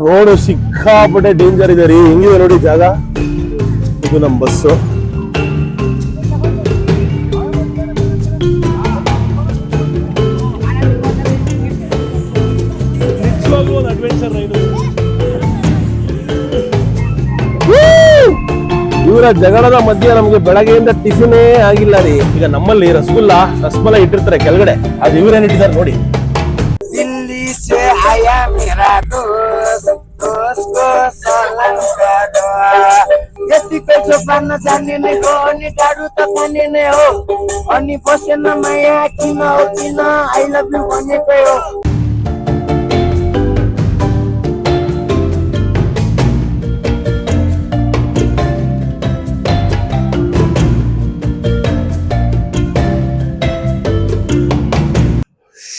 Road ಸಿಕ್ಕಾಪಟ್ಟೆ danger ಇದೆ ರೀ. ಹೆಂಗಿದೆ ನೋಡಿ ಜಾಗ. ಇದು ನಮ್ಮ ಬಸ್ಸು. ಒಂದು ಅಡ್ವೆಂಚರ್ ರೈಡ್. ಇವರ ಜಗಳದ ಮಧ್ಯೆ ನಮ್ಗೆ ಬೆಳಗ್ಗೆಯಿಂದ ಟಿಫಿನೇ ಆಗಿಲ್ಲ ರೀ. ಈಗ ನಮ್ಮಲ್ಲಿ ರಸಮಲೈ ಇಟ್ಟಿರ್ತಾರೆ ಕೆಳಗಡೆ, ಅದು ಇವ್ರೇನ್ ಇಟ್ಟಿದ್ದಾರೆ ನೋಡಿ.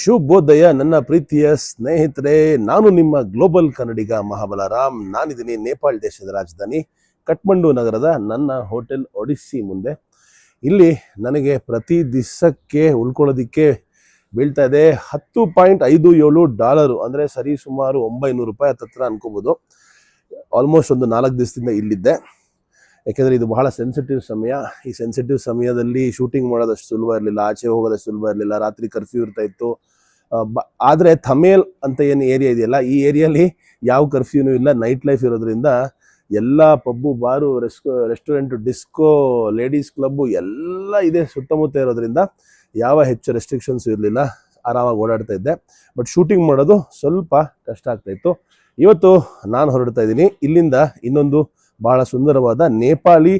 ಶುಭೋದಯ ನನ್ನ ಪ್ರೀತಿಯ ಸ್ನೇಹಿತರೆ, ನಾನು ನಿಮ್ಮ ಗ್ಲೋಬಲ್ ಕನ್ನಡಿಗ ಮಹಾಬಲರಾಮ್. ನಾನಿದ್ದೀನಿ ನೇಪಾಳ ದೇಶದ ರಾಜಧಾನಿ ಕಠ್ಮಂಡು ನಗರದ ನನ್ನ ಹೋಟೆಲ್ ಒಡಿಸ್ಸಿ ಮುಂದೆ. ಇಲ್ಲಿ ನನಗೆ ಪ್ರತಿ ದಿವಸಕ್ಕೆ ಉಳ್ಕೊಳ್ಳೋದಿಕ್ಕೆ ಬೀಳ್ತಾ ಇದೆ $10.57, ಅಂದರೆ ಸರಿ ಸುಮಾರು $900 ಹತ್ರ ಅನ್ಕೋಬೋದು. ಆಲ್ಮೋಸ್ಟ್ ಒಂದು 4 ದಿವಸದಿಂದ ಇಲ್ಲಿದ್ದೆ. ಯಾಕೆಂದರೆ ಇದು ಬಹಳ ಸೆನ್ಸಿಟಿವ್ ಸಮಯ. ಈ ಸೆನ್ಸಿಟಿವ್ ಸಮಯದಲ್ಲಿ ಶೂಟಿಂಗ್ ಮಾಡೋದಷ್ಟು ಸುಲಭ ಇರಲಿಲ್ಲ, ಆಚೆ ಹೋಗೋದಷ್ಟು ಸುಲಭ ಇರಲಿಲ್ಲ, ರಾತ್ರಿ ಕರ್ಫ್ಯೂ ಇರ್ತಾ ಇತ್ತು. ಆದರೆ ಥಮೇಲ್ ಅಂತ ಏನು ಏರಿಯಾ ಇದೆಯಲ್ಲ, ಈ ಏರಿಯಲ್ಲಿ ಯಾವ ಕರ್ಫ್ಯೂನೂ ಇಲ್ಲ. ನೈಟ್ ಲೈಫ್ ಇರೋದ್ರಿಂದ ಎಲ್ಲ ಪಬ್ಬು, ಬಾರು, ರೆಸ್ಟೋರೆಂಟು, ಡಿಸ್ಕೋ, ಲೇಡೀಸ್ ಕ್ಲಬ್ಬು ಎಲ್ಲ ಇದೆ ಸುತ್ತಮುತ್ತ ಇರೋದ್ರಿಂದ ಯಾವ ಹೆಚ್ಚು ರೆಸ್ಟ್ರಿಕ್ಷನ್ಸ್ ಇರಲಿಲ್ಲ. ಆರಾಮಾಗಿ ಓಡಾಡ್ತಾ ಇದ್ದೆ. ಬಟ್ ಶೂಟಿಂಗ್ ಮಾಡೋದು ಸ್ವಲ್ಪ ಕಷ್ಟ ಆಗ್ತಾಯಿತ್ತು. ಇವತ್ತು ನಾನು ಹೊರಡ್ತಾ ಇದ್ದೀನಿ ಇಲ್ಲಿಂದ ಇನ್ನೊಂದು ಬಹಳ ಸುಂದರವಾದ ನೇಪಾಳಿ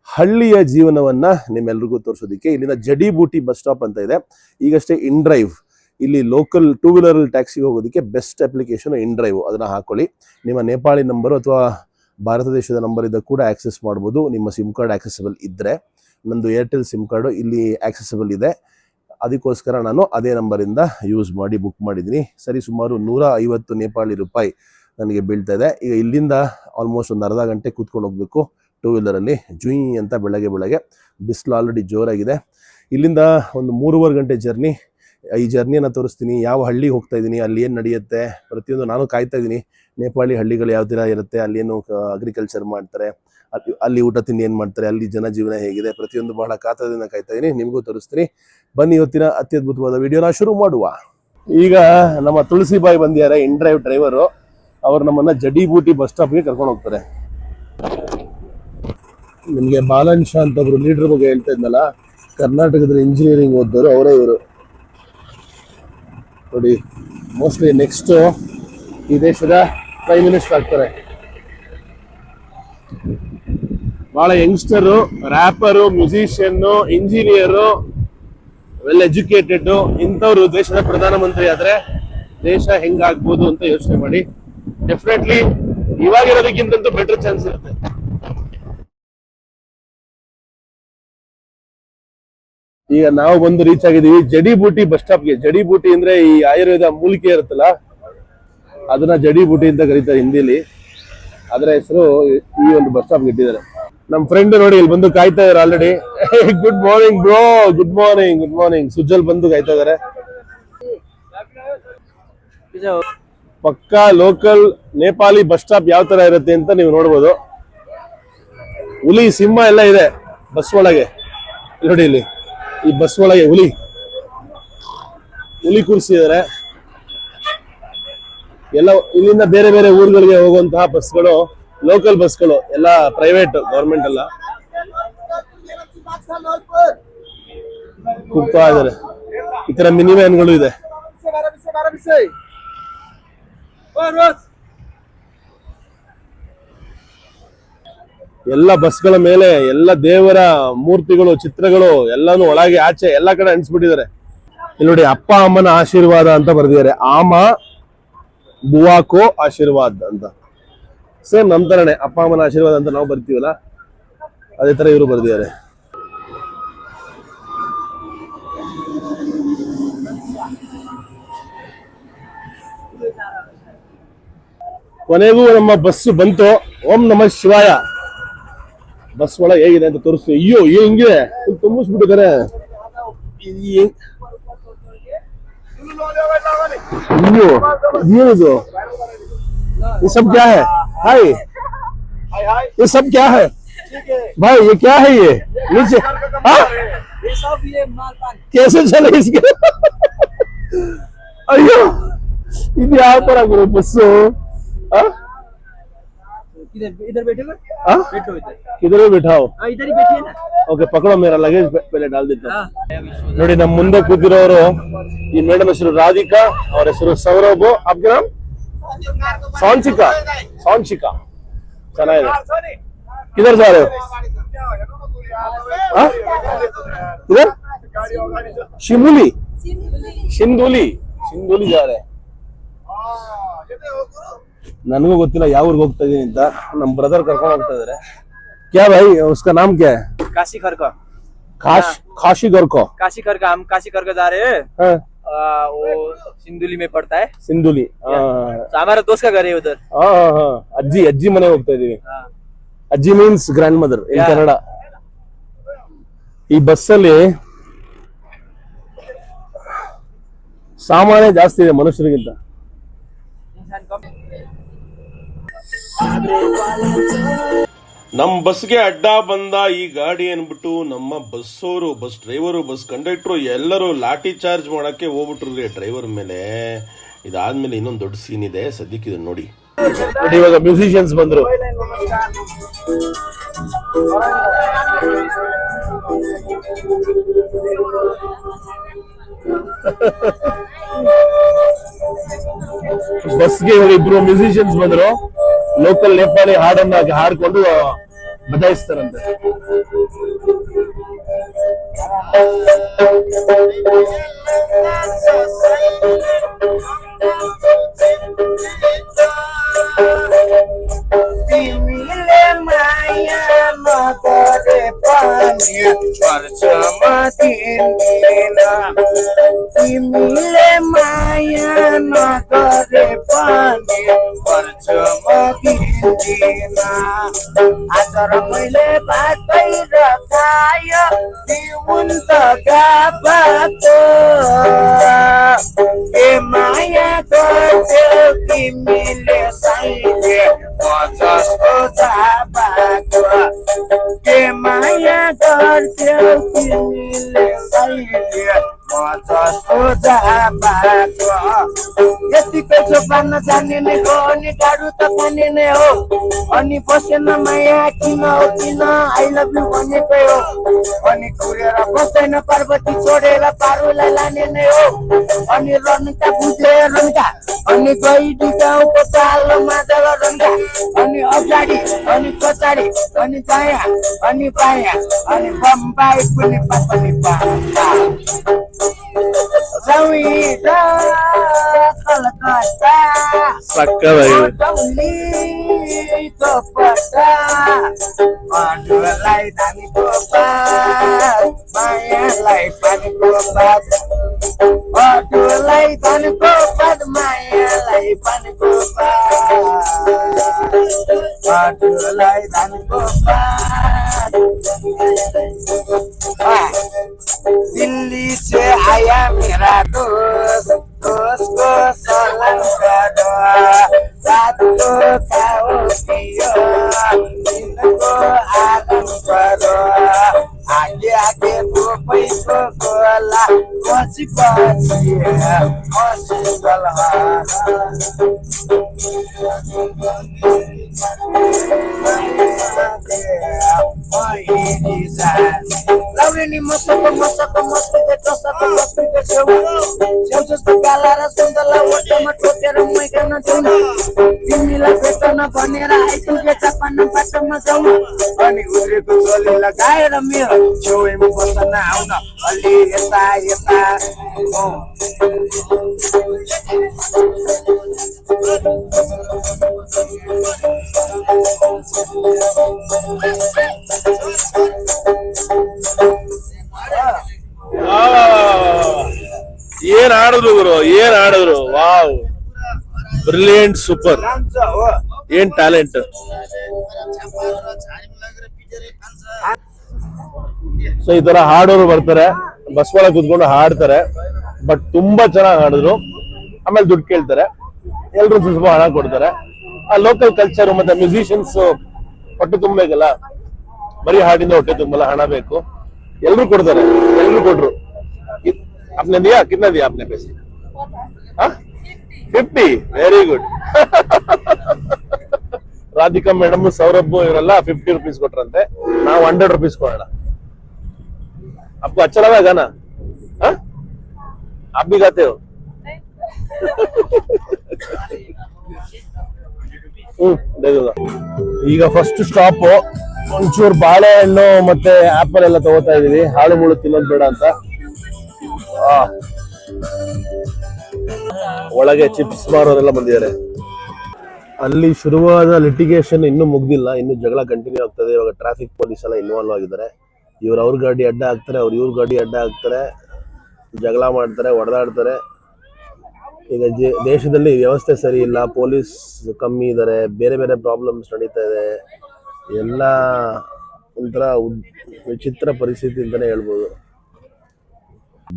ಹಳ್ಳಿಯ ಜೀವನವನ್ನು ನಿಮ್ಮೆಲ್ರಿಗೂ ತೋರಿಸೋದಕ್ಕೆ. ಇಲ್ಲಿಂದ ಜಡಿಬೂಟಿ ಬಸ್ ಸ್ಟಾಪ್ ಅಂತ ಇದೆ. ಈಗಷ್ಟೇ ಇನ್ಡ್ರೈವ್, ಇಲ್ಲಿ ಲೋಕಲ್ 2 ವೀಲರಲ್ಲಿ ಟ್ಯಾಕ್ಸಿಗೆ ಹೋಗೋದಕ್ಕೆ ಬೆಸ್ಟ್ ಅಪ್ಲಿಕೇಶನ್ ಇನ್ಡ್ರೈವ್. ಅದನ್ನು ಹಾಕೊಳ್ಳಿ. ನಿಮ್ಮ ನೇಪಾಳಿ ನಂಬರು ಅಥವಾ ಭಾರತ ದೇಶದ ನಂಬರ್ ಇದ್ದ ಕೂಡ ಆಕ್ಸೆಸ್ ಮಾಡ್ಬೋದು, ನಿಮ್ಮ ಸಿಮ್ ಕಾರ್ಡ್ ಆಕ್ಸೆಸಿಬಲ್ ಇದ್ದರೆ. ನಂದು ಏರ್ಟೆಲ್ ಸಿಮ್ ಕಾರ್ಡು ಇಲ್ಲಿ ಆಕ್ಸೆಸಿಬಲ್ ಇದೆ, ಅದಕ್ಕೋಸ್ಕರ ನಾನು ಅದೇ ನಂಬರಿಂದ ಯೂಸ್ ಮಾಡಿ ಬುಕ್ ಮಾಡಿದ್ದೀನಿ. ಸರಿ ಸುಮಾರು 150 ನೇಪಾಳಿ ರೂಪಾಯಿ ನನಗೆ ಬೀಳ್ತಾ ಇದೆ. ಈಗ ಇಲ್ಲಿಂದ ಆಲ್ಮೋಸ್ಟ್ ಒಂದು ಅರ್ಧ ಗಂಟೆ ಕೂತ್ಕೊಂಡು ಹೋಗಬೇಕು 2 ವೀಲರಲ್ಲಿ. ಜುಯ್ ಅಂತ ಬೆಳಗ್ಗೆ ಬಿಸಿಲು ಆಲ್ರೆಡಿ ಜೋರಾಗಿದೆ. ಇಲ್ಲಿಂದ ಒಂದು 3.5 ಗಂಟೆ ಜರ್ನಿ. ಈ ಜರ್ನಿಯನ್ನು ತೋರಿಸ್ತೀನಿ. ಯಾವ ಹಳ್ಳಿಗೆ ಹೋಗ್ತಾ ಇದ್ದೀನಿ, ಅಲ್ಲಿ ಏನು ನಡೆಯುತ್ತೆ ಪ್ರತಿಯೊಂದು ನಾನು ಕಾಯ್ತಾ ಇದ್ದೀನಿ. ನೇಪಾಳಿ ಹಳ್ಳಿಗಳು ಯಾವ ಥರ ಇರುತ್ತೆ, ಅಲ್ಲಿ ಏನು ಅಗ್ರಿಕಲ್ಚರ್ ಮಾಡ್ತಾರೆ, ಅಲ್ಲಿ ಊಟ ತಿಂಡಿ ಏನು ಮಾಡ್ತಾರೆ, ಅಲ್ಲಿ ಜನಜೀವನ ಹೇಗಿದೆ, ಪ್ರತಿಯೊಂದು ಬಹಳ ಕಾತರದಿಂದ ಕಾಯ್ತಾ ಇದ್ದೀನಿ. ನಿಮಗೂ ತೋರಿಸ್ತೀನಿ. ಬನ್ನಿ ಇವತ್ತಿನ ಅತ್ಯದ್ಭುತವಾದ ವಿಡಿಯೋನ ಶುರು ಮಾಡುವ. ಈಗ ನಮ್ಮ ತುಳಸಿ ಬಾಯಿ ಬಂದಿದ್ದಾರೆ, ಇನ್ಡ್ರೈವ್ ಡ್ರೈವರು. ಅವ್ರು ನಮ್ಮನ್ನ ಜಡಿಬೂಟಿ ಬಸ್ ಸ್ಟಾಪ್ಗೆ ಕರ್ಕೊಂಡು ಹೋಗ್ತಾರೆ. ನಿಮಗೆ ಬಾಲನ್ ಶಾ ಅಂತ ಒಬ್ರು ಲೀಡರ್ ಬಗ್ಗೆ ಹೇಳ್ತಾ ಇದ್ನಲ್ಲ, ಕರ್ನಾಟಕದಲ್ಲಿ ಇಂಜಿನಿಯರಿಂಗ್ ಓದ್ದವರು ಅವರೇ ಇವರು ನೋಡಿ. ಮೋಸ್ಟ್ಲಿ ನೆಕ್ಸ್ಟ್ ಈ ದೇಶದ ಪ್ರೈಮ್ ಮಿನಿಸ್ಟರ್ ಆಗ್ತಾರೆ. ಬಹಳ youngster, rapper, musician, engineer, well educated ಇಂಥವ್ರು ದೇಶದ ಪ್ರಧಾನಮಂತ್ರಿ ಆದ್ರೆ ದೇಶ ಹೆಂಗಾಗ್ಬೋದು ಅಂತ ಯೋಚನೆ ಮಾಡಿ. ಡೆಫಿನೆಟ್ಲಿ ಇವಾಗಿರೋದಕ್ಕಿಂತಂತೂ ಬೆಟರ್ ಚಾನ್ಸ್ ಇರುತ್ತೆ. ಈಗ ನಾವು ಬಂದು ರೀಚ್ ಆಗಿದ್ದೀವಿ ಜಡಿಬೂಟಿ ಬಸ್ ಸ್ಟಾಪ್ಗೆ. ಜಡಿಬೂಟಿ ಅಂದ್ರೆ ಈ ಆಯುರ್ವೇದ ಮೂಲಿಕೆ ಇರುತ್ತಲ್ಲ, ಅದನ್ನ ಜಡಿಬೂಟಿ ಅಂತ ಕರೀತಾರೆ ಹಿಂದಿಲಿ. ಅದರ ಹೆಸರು ಈ ಒಂದು ಬಸ್ ಸ್ಟಾಪ್ಗೆ ಇಟ್ಟಿದ್ದಾರೆ. ನಮ್ಮ ಫ್ರೆಂಡ್ ನೋಡಿ ಇಲ್ಲಿ ಬಂದು ಕಾಯ್ತಾ ಇದಾರೆ already. Good morning bro. Good morning. Good morning. Sujal ಬಂದು ಕಾಯ್ತಾ ಇದಾರೆ. ಪಕ್ಕಾ ಲೋಕಲ್ ನೇಪಾಳಿ ಬಸ್ ಸ್ಟಾಪ್ ಯಾವ ತರ ಇರುತ್ತೆ ಅಂತ ನೀವು ನೋಡ್ಬೋದು. ಹುಲಿ, ಸಿಂಹ ಎಲ್ಲ ಇದೆ ಬಸ್ ಒಳಗೆ. ನೋಡಿ ಇಲ್ಲಿ ಈ ಬಸ್ ಒಳಗೆ ಹುಲಿ ಕೂರಿಸಿದ್ದಾರೆ. ಎಲ್ಲ ಇಲ್ಲಿಂದ ಬೇರೆ ಬೇರೆ ಊರುಗಳಿಗೆ ಹೋಗುವಂತಹ ಬಸ್ಗಳು, ಲೋಕಲ್ ಬಸ್ಗಳು ಎಲ್ಲ ಪ್ರೈವೇಟ್, ಗವರ್ಮೆಂಟ್ ಅಲ್ಲ. ಕೂಗ್ತಾ ಇದ್ದಾರೆ. ಈ ತರ ಮಿನಿ ವ್ಯಾನ್ಗಳು ಇದೆ. ಎಲ್ಲ ಬಸ್ಗಳ ಮೇಲೆ ಎಲ್ಲ ದೇವರ ಮೂರ್ತಿಗಳು, ಚಿತ್ರಗಳು ಎಲ್ಲಾನು ಒಳಗೆ ಆಚೆ ಎಲ್ಲ ಕಡೆ ಅಂಟಿಸ್ಬಿಟ್ಟಿದ್ದಾರೆ. ಇಲ್ಲಿ ನೋಡಿ ಅಪ್ಪ ಅಮ್ಮನ ಆಶೀರ್ವಾದ ಅಂತ ಬರ್ದಿದ್ದಾರೆ. ಆಮ ಬುವಾಕೋ ಆಶೀರ್ವಾದ್ ಅಂತ. ಸೇಮ್ ನಮ್ ತರನೇ ಅಪ್ಪ ಅಮ್ಮನ ಆಶೀರ್ವಾದ ಅಂತ ನಾವು ಬರ್ತೀವಲ್ಲ, ಅದೇ ತರ ಇವರು ಬರ್ದಿದ್ದಾರೆ. ಕೊನೆಗೂ ನಮ್ಮ ಬಸ್ ಬಂತು. ಓಂ ನಮಃ ಶಿವಾಯ. ಬಸ್ ಒಳಗೆ ಹೇಗಿದೆ ಅಂತ ತೋರಿಸ್ತೀವಿ. ಅಯ್ಯೋ ಹಿಂಗಿದೆ, ತುಂಬಿಸ್ಬಿಟ್ಟಿದ್ದಾರೆ. ಅಯ್ಯೋ ಏನಿದು ये सब क्या है? हाय, ये सब क्या है भाई? ये क्या है ये नीचे? हाँ, ये सब ये माल पान कैसे चले इसके? अयो ಇದು ಯಾವ ತರ ಗುರು ಬಸ್ಸು? इधर इधर बैठे हाँ? बैठो इधर किधर भी बिठाओ. इधर ही बैठिए ना ओके, पकड़ो मेरा लगेज पहले डाल देता हूँ. हाँ ನೋಡಿ ನಮ್ಮ ಮುಂದೆ ಕೂತಿರೋರು ಈ ಮೇಡಮ್ ಹೆಸರು ರಾಧಿಕಾ, ಅವ್ರ ಹೆಸರು ಸೌರಭ್. आपके नाम? ಸಾಂಚಿಕಾ. ಸಾಂಚಿಕಾ ಚೆನ್ನಾಗಿದೆ. किधर जा रहे हो? हाँ? किधर? शिमूली शिंदोली शिंदोली जा रहे हैं. ನನಗೂ ಗೊತ್ತಿಲ್ಲ ಯಾವ ಊರಿಗೆ ಹೋಗ್ತಾ ಇದೀನಿ ಅಂತ. ನಮ್ಮ ಬ್ರದರ್ ಕರ್ಕೊಂಡು ಹೋಗ್ತಾ ಇದಾರೆ. क्या भाई उसका नाम क्या है? काशी घर का काशी घर को. काशी घर का हम काशी घर का जा रहे हैं हाँ, वो सिंधुली में पड़ता है सिंधुली. तो हमारा दोस्त का घर है उधर ಅಜ್ಜಿ ಅಜ್ಜಿ ಮನೆ ಹೋಗ್ತಾ ಇದೀವಿ. हाँ ಅಜ್ಜಿ means grand mother in Yeah. Kannada. ಈ ಬಸ್ಸಲ್ಲಿ ಸಾಮಾನ್ಯ ಜಾಸ್ತಿ ಇದೆ ಮನುಷ್ಯರಿಗಿಂತ. इंसान कम ನಮ್ಮ ಬಸ್ಗೆ ಅಡ್ಡ ಬಂದ ಈ ಗಾಡಿ ಅನ್ಬಿಟ್ಟು ನಮ್ಮ ಬಸ್ಸವರು, ಬಸ್ ಡ್ರೈವರು, ಬಸ್ ಕಂಡಕ್ಟರ್ ಎಲ್ಲರೂ ಲಾಠಿ ಚಾರ್ಜ್ ಮಾಡಕ್ಕೆ ಹೋಗ್ಬಿಟ್ರು ಡ್ರೈವರ್ ಮೇಲೆ. ಇದಾದ್ಮೇಲೆ ಇನ್ನೊಂದು ದೊಡ್ಡ ಸೀನ್ ಇದೆ, ಸದ್ಯಕ್ಕೆ ಇದನ್ನ ನೋಡಿ. ಇವಾಗ ಮ್ಯೂಸಿಷಿಯನ್ಸ್ ಬಂದ್ರು. ಬಸ್ಗೆ ಇವಾಗ ಇಬ್ರು ಮ್ಯೂಸಿಷಿಯನ್ಸ್ ಬಂದ್ರು. ಲೋಕಲ್ ನೇಪಾಳಿ ಹಾಡನ್ನ ಹಾಡ್ಕೊಂಡು ಬದಲಾಯಿಸ್ತಾರಂತೆ. Timile maya magare pani parchama timila Timile maya magare pani parchama timila Azara मैले बाटै रखायो दिउन त गाबाको ए माया गर्थ्यौ तिमीले साइले जस्तो जाबाको के माया गर्थ्यौ तिमीले साइले जस्तो जाबाको यतिको जोबान जाने नै हो अनि गाडु त पनि नै हो अनि बसेन माया किन हो किन आई लभ यु भनेकै हो अनि कुरेर बस्दैन पार्वती छोडेर पारुलाई लाने नै हो अनि रनका बुझे रनका अनि गइडी गाउँको तालमा जल रनका अनि अगाडि अनि पछाडि अनि दायाँ अनि बायाँ अनि बम्बाई पनि पापनी पापा जाउँ कलकत्ता दिल्लीको पत्ता अनुलाई धानीको पात मायालाई पानीको पात अटुलाई धानको पात मायालाई पानीको पात अटुलाई धानको पात दिल्ली से आया मेरा दोस्त दोस्तको सलाम गरो रातको खाओ पियो दिनको आराम गरो आगे आगे पैसो गोला पछि पछि मसिगल लाउरेनी मसको मसको मस्तीको टसको मस्तीको छेउ छेउ जस्तो गाला र सुन्दरलाई ओटमा ठोकेर मै गर्न जाउँ तिमीलाई भेट्न भनेर आइपुगे चापान बाटोमा जाउँ अनि उरेको चोली लगाएर मेरो छेउमा बस्न आउन अलि यता यता ಏನ್ ಆಡಿದ್ರು ಗುರು, ಏನ್ ಆಡಿದ್ರು. ವಾವ್, ಬ್ರಿಲಿಯಂಟ್, ಸೂಪರ್, ಏನ್ ಟ್ಯಾಲೆಂಟ್. ಸೊ ಈ ತರ ಹಾಡೋರು ಬರ್ತಾರೆ, ಬಸ್ ಒಳಗೆ ಕುತ್ಕೊಂಡು ಹಾಡ್ತಾರೆ. ಬಟ್ ತುಂಬಾ ಚೆನ್ನಾಗಿ ಹಾಡಿದ್ರು. ಆಮೇಲೆ ದುಡ್ಡು ಕೇಳ್ತಾರೆ, ಎಲ್ರು ಸ್ವಲ್ಪ ಹಣ ಕೊಡ್ತಾರೆ. ಆ ಲೋಕಲ್ ಕಲ್ಚರ್ ಮತ್ತೆ ಮ್ಯೂಸಿಷಿಯನ್ಸ್ ಹೊಟ್ಟೆ ತುಂಬಬೇಕಲ್ಲ, ಬರೀ ಹಾಡಿಂದ ಹೊಟ್ಟೆ ತುಂಬಲ್ಲ, ಹಣ ಬೇಕು. ಎಲ್ರು ಕೊಡ್ತಾರೆ, ಎಲ್ರು ಕೊಟ್ರು. आपने दिया कितना दिया आपने पैसे? 50. Very good. Radhika madam, Saurabh ಇವರೆಲ್ಲ 50 रुपीस ಕೊಟ್ರಂತೆ. ನಾವು 100 रुपीस ಕೊಡೋಣ. आपको अच्छा लगा गाना? आप भी गाते हो? ಈಗ ಫಸ್ಟ್ ಸ್ಟಾಪ್ ಒಂಚೂರು ಬಾಳೆಹಣ್ಣು ಮತ್ತೆ ಆಪಲ್ ಎಲ್ಲ ತಗೋತಾ ಇದೀವಿ, ಹಾಳು ಮುಳು ತಿನ್ನೋದು ಬೇಡ ಅಂತ. ಒಳಗೆ ಚಿಪ್ಸ್ ಮಾರೋರೆಲ್ಲ ಬಂದಿದ್ದಾರೆ. ಅಲ್ಲಿ ಶುರುವಾದ ಲಿಟಿಗೇಷನ್ ಇನ್ನೂ ಮುಗ್ದಿಲ್ಲ, ಇನ್ನು ಜಗಳ ಕಂಟಿನ್ಯೂ ಆಗ್ತದೆ. ಇವಾಗ ಟ್ರಾಫಿಕ್ ಪೊಲೀಸ್ ಎಲ್ಲ ಇನ್ವಾಲ್ವ್ ಆಗಿದ್ದಾರೆ. ಇವ್ರು ಅವ್ರ ಗಾಡಿ ಅಡ್ಡ ಹಾಕ್ತಾರೆ, ಅವ್ರು ಇವ್ರ ಗಾಡಿ ಅಡ್ಡ ಹಾಕ್ತಾರೆ, ಜಗಳ ಮಾಡ್ತಾರೆ, ಹೊಡೆದಾಡ್ತಾರೆ. ಈಗ ದೇಶದಲ್ಲಿ ವ್ಯವಸ್ಥೆ ಸರಿ ಇಲ್ಲ, ಪೊಲೀಸ್ ಕಮ್ಮಿ ಇದ್ದಾರೆ, ಬೇರೆ ಬೇರೆ ಪ್ರಾಬ್ಲಮ್ಸ್ ನಡೀತಾ ಇದೆ. ಎಲ್ಲ ಒಂಥರ ವಿಚಿತ್ರ ಪರಿಸ್ಥಿತಿ ಅಂತಾನೆ ಹೇಳ್ಬೋದು.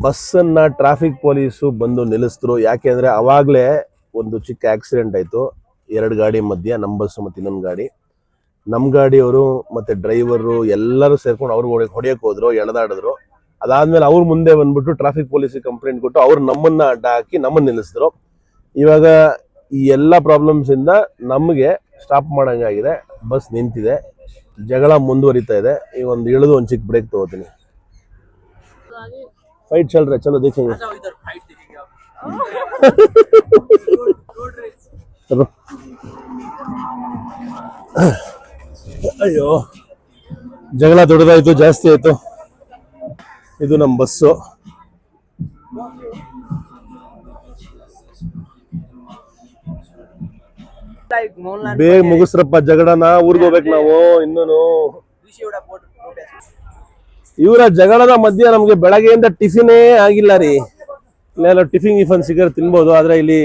ಬಸ್ಸನ್ನ ಟ್ರಾಫಿಕ್ ಪೊಲೀಸು ಬಂದು ನಿಲ್ಲಿಸಿದ್ರು. ಯಾಕೆಂದ್ರೆ ಅವಾಗ್ಲೇ ಒಂದು ಚಿಕ್ಕ ಆಕ್ಸಿಡೆಂಟ್ ಆಯ್ತು, 2 ಗಾಡಿ ಮಧ್ಯೆ, ನಮ್ಮ ಬಸ್ ಮತ್ತೆ ಇನ್ನೊಂದು ಗಾಡಿ. ನಮ್ಮ ಗಾಡಿಯವರು ಮತ್ತೆ ಡ್ರೈವರು ಎಲ್ಲರೂ ಸೇರ್ಕೊಂಡು ಅವ್ರು ಹೊಡೆಯಕ್ಕೆ ಹೋದ್ರು, ಎಳೆದಾಡಿದ್ರು. ಅದಾದ್ಮೇಲೆ ಅವ್ರು ಮುಂದೆ ಬಂದ್ಬಿಟ್ಟು ಟ್ರಾಫಿಕ್ ಪೊಲೀಸಿಗೆ ಕಂಪ್ಲೇಂಟ್ ಕೊಟ್ಟು ಅವ್ರು ನಮ್ಮನ್ನ ಅಡ್ಡ ಹಾಕಿ ನಮ್ಮನ್ನ ನಿಲ್ಲಿಸಿದ್ರು. ಇವಾಗ ಈ ಎಲ್ಲ ಪ್ರಾಬ್ಲಮ್ಸ್ ಇಂದ ನಮಗೆ ಸ್ಟಾಪ್ ಮಾಡಂಗಾಗಿದೆ, ಬಸ್ ನಿಂತಿದೆ, ಜಗಳ ಮುಂದುವರಿತಾ ಇದೆ. ಈಗ ಒಂದು ಇಳಿದು ಒಂದು ಚಿಕ್ಕ ಬ್ರೇಕ್ ತಗೋತೀನಿ. ಫೈಟ್ ಚಲ್ ರहा है, चलो देखेंगे. ಅಯ್ಯೋ, ಜಗಳ ದೊಡ್ಡದಾಯ್ತು, ಜಾಸ್ತಿ ಆಯ್ತು. ಇದು ನಮ್ಮ ಬಸ್ಸು. ಬೇಗ ಮುಗಿಸ್ರಪ್ಪ ಜಗಳನ, ಊರ್ಗ್ ಹೋಗ್ಬೇಕು ನಾವು. ಇನ್ನೂನು ಇವರ ಜಗಳದ ಮಧ್ಯೆ ನಮ್ಗೆ ಬೆಳಗ್ಗೆಯಿಂದ ಟಿಫಿನೇ ಆಗಿಲ್ಲ ರೀ. ಇಲ್ಲೆಲ್ಲ ಟಿಫಿನ್ ಸಿಗರ್ ತಿನ್ಬೋದು, ಆದ್ರೆ ಇಲ್ಲಿ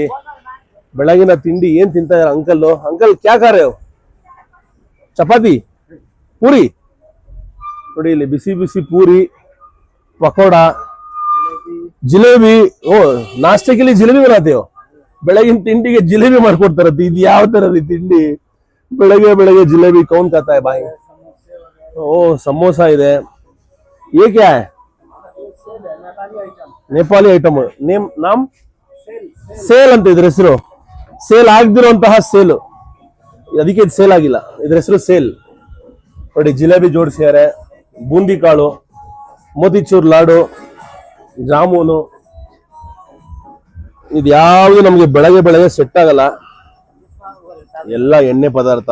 ಬೆಳಗಿನ ತಿಂಡಿ ಏನ್ ತಿಂತ ಇದಾರೆ ಅಂಕಲ್. ಅಂಕಲ್ ಕ್ಯಾ ಖಾ ರहे हो? ಚಪಾತಿ ಪೂರಿ ನೋಡಿ, ಇಲ್ಲಿ ಬಿಸಿ ಬಿಸಿ ಪೂರಿ, ಪಕೋಡ, ಜಿಲೇಬಿ. ಓ, ನಾಷ್ಟಕ್ಕೆ ಜಿಲೇಬಿ ಬನಾತೆ ಹೋ? ಬೆಳಗಿನ ತಿಂಡಿಗೆ ಜಿಲೇಬಿ ಮಾಡ್ಕೊಡ್ತಾರತ್ತೆ. ಇದು ಯಾವ ತರ ರೀ ತಿಂಡಿ? ಬೆಳಗ್ಗೆ ಜಿಲೇಬಿ ಕೌನ್ ಖಾತಾ ಹೈ ಬಾಯಿ? ಓ, ಸಮೋಸಾ ಇದೆ. ये क्या है? ನೇಪಾಳಿ ಐಟಮ್. ನೇಮ್ ನಾಮ್ ಸೇಲ್ ಅಂತ ಇದ್ರ ಹೆಸರು. ಸೇಲ್ ಆಗದಿರುವಂತಹ ಸೇಲು, ಅದಕ್ಕೆ ಇದು ಸೇಲ್ ಆಗಿಲ್ಲ. ಇದ್ರ ಹೆಸರು ಸೇಲ್. ನೋಡಿ, ಜಿಲೇಬಿ ಜೋಡಿಸ್ಯಾರೆ, ಬೂಂದಿ ಕಾಳು, ಮೋತಿಚೂರ್ ಲಾಡು, ಜಾಮೂನು. ಇದು ಯಾವುದು ನಮ್ಗೆ ಬೆಳಗ್ಗೆ ಸೆಟ್ ಆಗಲ್ಲ, ಎಲ್ಲ ಎಣ್ಣೆ ಪದಾರ್ಥ.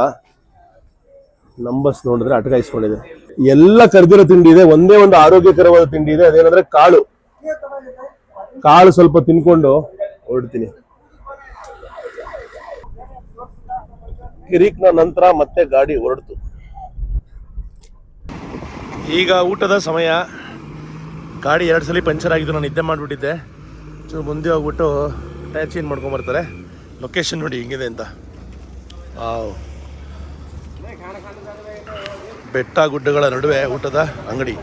ನಂಬರ್ಸ್ ನೋಡಿದ್ರೆ ಅಟಕಾಯಿಸ್ಕೊಂಡಿದೆ. ಎಲ್ಲ ಕರ್ದಿರೋ ತಿಂಡಿ ಇದೆ, ಒಂದೇ ಒಂದು ಆರೋಗ್ಯಕರವಾದ ತಿಂಡಿ ಇದೆ, ಅದೇನಂದ್ರೆ ಕಾಳು. ಕಾಳು ಸ್ವಲ್ಪ ತಿನ್ಕೊಂಡು ಹೊರಡ್ತೀನಿ. ಕಿರಿಕ್ನ ನಂತರ ಮತ್ತೆ ಗಾಡಿ ಹೊರಡ್ತು. ಈಗ ಊಟದ ಸಮಯ. ಗಾಡಿ 2 ಸಲ ಪಂಚರ್ ಆಗಿದ್ದು, ನಾನು ನಿದ್ದೆ ಮಾಡಿಬಿಟ್ಟಿದ್ದೆ. ಮುಂದೆ ಹೋಗ್ಬಿಟ್ಟು ಟೈರ್ ಚೇಂಜ್ ಮಾಡ್ಕೊಂಬರ್ತಾರೆ. ಲೊಕೇಶನ್ ನೋಡಿ ಹಿಂಗಿದೆ ಅಂತ. ಬೆಟ್ಟ ಗುಡ್ಡಗಳ ನಡುವೆ ಊಟದ ಅಂಗಡಿ.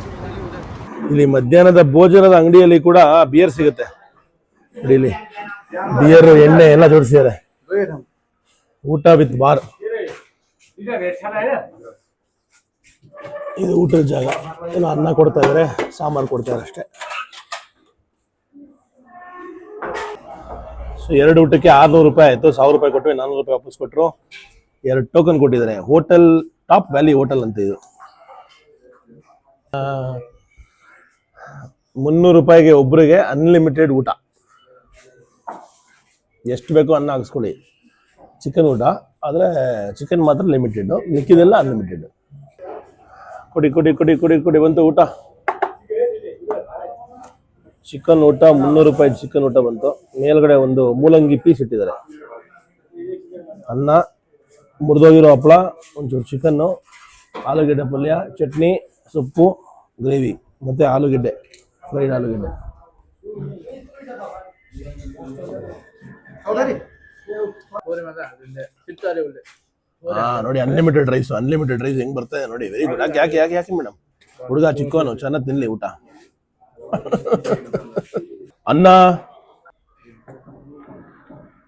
ಇಲ್ಲಿ ಮಧ್ಯಾಹ್ನದ ಭೋಜನದ ಅಂಗಡಿಯಲ್ಲಿ ಕೂಡ ಬಿಯರ್ ಸಿಗುತ್ತೆ. ಇಲ್ಲಿ ಬಿಯರ್, ಎಣ್ಣೆ ಎಲ್ಲ ಜೋಡಿಸಿದ್ದಾರೆ. ಊಟ ವಿತ್ ಬಾರ್. ಇದು ಊಟದ ಜಾಗ. ಏನು ಅನ್ನ ಕೊಡ್ತಾ ಇದಾರೆ, ಸಾಂಬಾರು ಕೊಡ್ತಾರೆ ಅಷ್ಟೇ. ಸೊ 2 ಊಟಕ್ಕೆ 600 ರೂಪಾಯಿ ಆಯ್ತು. 1000 ರೂಪಾಯಿ ಕೊಟ್ಟು 400 ರೂಪಾಯಿ ವಾಪಸ್ ಕೊಟ್ಟರು. 2 ಟೋಕನ್ ಕೊಟ್ಟಿದ್ದಾರೆ. ಹೋಟೆಲ್ ಟಾಪ್ ವ್ಯಾಲಿ ಹೋಟೆಲ್ ಅಂತ ಇದು. 300 ರೂಪಾಯಿಗೆ ಒಬ್ಬರಿಗೆ ಅನ್ಲಿಮಿಟೆಡ್ ಊಟ, ಎಷ್ಟು ಬೇಕೋ ಅನ್ನ ಹಾಕ್ಸ್ಕೊಳ್ಳಿ. ಚಿಕನ್ ಊಟ ಆದರೆ ಚಿಕನ್ ಮಾತ್ರ ಲಿಮಿಟೆಡ್, ಮಿಕ್ಕಿದೆಲ್ಲ ಅನ್ಲಿಮಿಟೆಡ್. ಕೊಡಿ ಕೊಡಿ ಕೊಡಿ ಕೊಡಿ ಕೊಡಿ ಬಂತು ಊಟ. ಚಿಕನ್ ಊಟ 300 ರೂಪಾಯಿ ಚಿಕನ್ ಊಟ ಬಂತು. ಮೇಲ್ಗಡೆ ಒಂದು ಮೂಲಂಗಿ ಪೀಸ್ ಇಟ್ಟಿದ್ದಾರೆ. ಅನ್ನ, ಮುರಿದೋಗಿರೋ ಹಪ್ಪಳ, ಒಂಚೂರು ಚಿಕನ್ನು, ಆಲೂಗೆಡ್ಡೆ ಪಲ್ಯ, ಚಟ್ನಿ, ಸೊಪ್ಪು, ಗ್ರೇವಿ ಮತ್ತು ಆಲೂಗೆಡ್ಡೆ, ಫ್ರೈಡ್ ಆಲೂಗೆಡ್ಡೆ. ನೋಡಿ, ಅನ್ಲಿಮಿಟೆಡ್ ರೈಸ್ ಹೆಂಗ್ ಬರ್ತದೆ ನೋಡಿ. Very good. ಯಾಕೆ ಮೇಡಮ್, ಹುಡುಗ ಚಿಕ್ಕವನು ಚೆನ್ನಾಗಿ ತಿನ್ಲಿ ಊಟ.